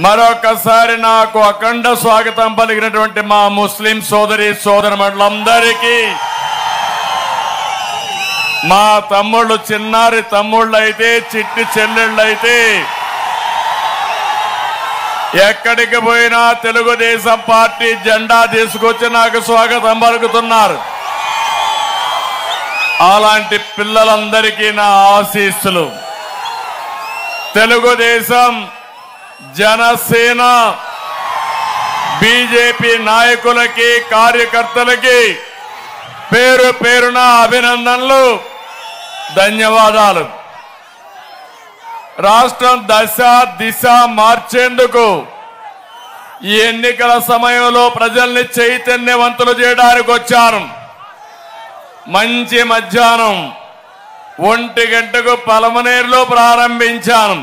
మరొకసారి నాకు అఖండ స్వాగతం పలికినటువంటి మా ముస్లిం సోదరి సోదరమణులందరికీ, మా తమ్ముళ్ళు, చిన్నారి తమ్ముళ్ళు అయితే, చిట్టి చెల్లెళ్ళు అయితే, ఎక్కడికి పోయినా తెలుగుదేశం పార్టీ జెండా తీసుకొచ్చి నాకు స్వాగతం పలుకుతున్నారు. అలాంటి పిల్లలందరికీ నా ఆశీస్సులు. తెలుగుదేశం, జనసేన, బీజేపీ నాయకులకి, కార్యకర్తలకి పేరు పేరున అభినందనలు, ధన్యవాదాలు. రాష్ట్రం దశ దిశ మార్చేందుకు ఈ ఎన్నికల సమయంలో ప్రజల్ని చైతన్యవంతులు చేయడానికి వచ్చాను. మంచి మధ్యాహ్నం 1 గంటకు పలమనేరులో ప్రారంభించాను.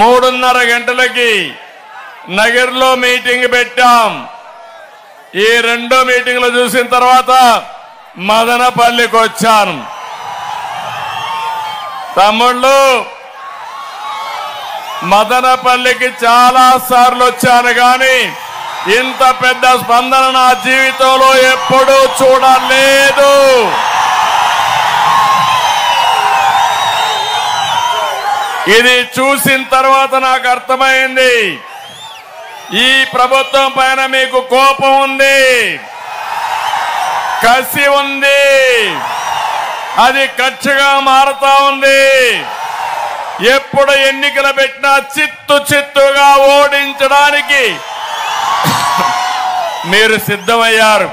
3:30 గంటలకి నగర్లో మీటింగ్ పెట్టాం. ఈ 2 మీటింగ్లు చూసిన తర్వాత మదనపల్లికి వచ్చాను. తమ్ముళ్ళు, మదనపల్లికి చాలా సార్లు వచ్చాను, కానీ ఇంత పెద్ద స్పందన నా జీవితంలో ఎప్పుడూ చూడలేదు. ఇది చూసిన తర్వాత నాకు అర్థమైంది, ఈ ప్రభుత్వం పైన మీకు కోపం ఉంది, కసి ఉంది, అది కక్షగా మారుతా ఉంది. ఎప్పుడు ఎన్నికలు పెట్టినా చిత్తుగా ఓడించడానికి మీరు సిద్ధమయ్యారు.